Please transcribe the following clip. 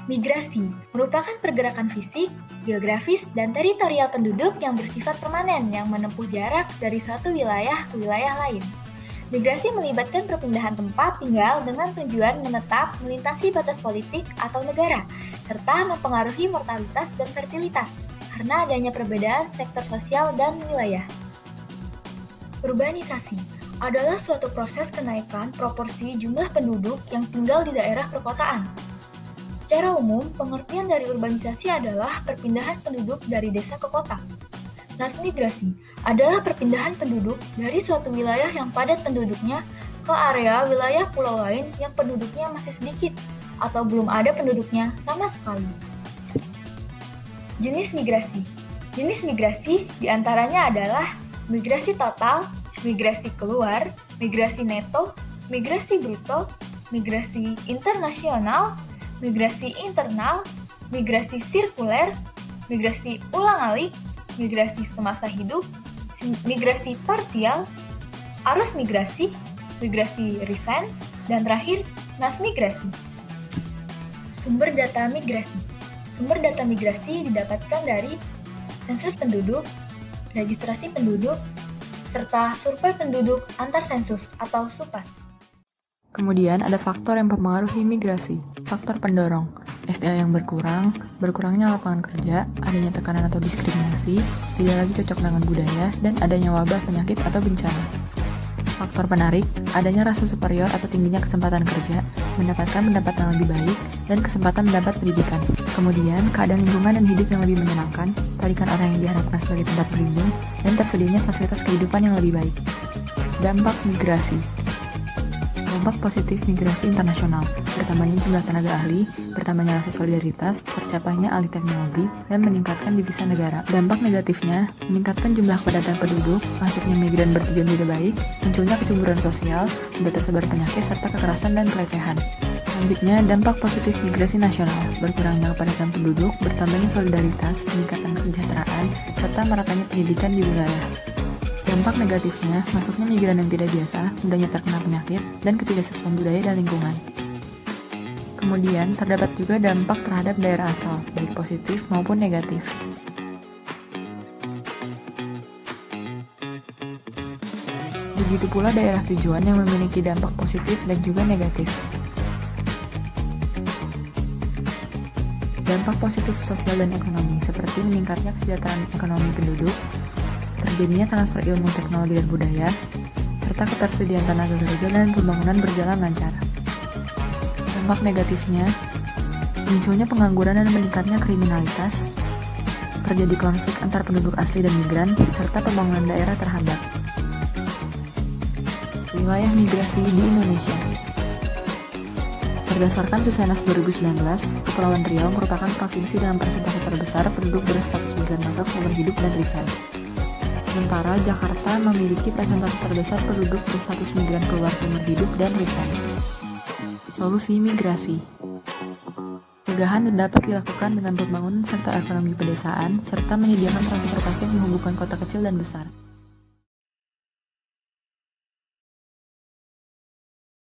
Migrasi merupakan pergerakan fisik, geografis, dan teritorial penduduk yang bersifat permanen yang menempuh jarak dari satu wilayah ke wilayah lain. Migrasi melibatkan perpindahan tempat tinggal dengan tujuan menetap melintasi batas politik atau negara, serta mempengaruhi mortalitas dan fertilitas, karena adanya perbedaan sektor sosial dan wilayah. Urbanisasi adalah suatu proses kenaikan proporsi jumlah penduduk yang tinggal di daerah perkotaan. Secara umum, pengertian dari urbanisasi adalah perpindahan penduduk dari desa ke kota. Transmigrasi adalah perpindahan penduduk dari suatu wilayah yang padat penduduknya ke area wilayah pulau lain yang penduduknya masih sedikit atau belum ada penduduknya sama sekali. Jenis migrasi. Jenis migrasi diantaranya adalah migrasi total, migrasi keluar, migrasi neto, migrasi bruto, migrasi internasional, migrasi internal, migrasi sirkuler, migrasi ulang-alik, migrasi semasa hidup, migrasi parsial, arus migrasi, migrasi recent, dan terakhir, transmigrasi. Sumber data migrasi. Sumber data migrasi didapatkan dari sensus penduduk, registrasi penduduk, serta survei penduduk antar sensus atau SUPAS. Kemudian ada faktor yang mempengaruhi migrasi. Faktor pendorong, SDA yang berkurang, berkurangnya lapangan kerja, adanya tekanan atau diskriminasi, tidak lagi cocok dengan budaya, dan adanya wabah, penyakit, atau bencana. Faktor penarik, adanya rasa superior atau tingginya kesempatan kerja, mendapatkan pendapatan yang lebih baik, dan kesempatan mendapat pendidikan. Kemudian, keadaan lingkungan dan hidup yang lebih menyenangkan, tarikan orang yang diharapkan sebagai tempat berlindung, dan tersedianya fasilitas kehidupan yang lebih baik. Dampak migrasi. Dampak positif migrasi internasional, bertambahnya jumlah tenaga ahli, bertambahnya rasa solidaritas, tercapainya alih teknologi, dan meningkatkan devisa negara. Dampak negatifnya, meningkatkan jumlah kepadatan penduduk, masuknya migran bertujuan tidak baik, munculnya kecemburuan sosial, mudah tersebar penyakit, serta kekerasan dan pelecehan. Selanjutnya, dampak positif migrasi nasional, berkurangnya kepadatan penduduk, bertambahnya solidaritas, peningkatan kesejahteraan, serta meratanya pendidikan di wilayah. Dampak negatifnya, masuknya migran yang tidak biasa, mudahnya terkena penyakit, dan ketidaksesuaian budaya dan lingkungan. Kemudian, terdapat juga dampak terhadap daerah asal, baik positif maupun negatif. Begitu pula daerah tujuan yang memiliki dampak positif dan juga negatif. Dampak positif sosial dan ekonomi, seperti meningkatnya kesejahteraan ekonomi penduduk, terjadinya transfer ilmu, teknologi, dan budaya, serta ketersediaan tenaga kerja dan pembangunan berjalan lancar. Dampak negatifnya, munculnya pengangguran dan meningkatnya kriminalitas, terjadi konflik antar penduduk asli dan migran, serta pembangunan daerah terhambat. Wilayah migrasi di Indonesia. Berdasarkan Susenas 2019, Kepulauan Riau merupakan provinsi dengan persentase terbesar penduduk berstatus migran masuk seumur hidup dan riset. Sementara Jakarta memiliki presentasi terbesar penduduk berstatus migran keluar seumur hidup dan riset. Solusi migrasi. Pencegahan dapat dilakukan dengan pembangunan sektor ekonomi pedesaan serta menyediakan transportasi yang menghubungkan kota kecil dan besar.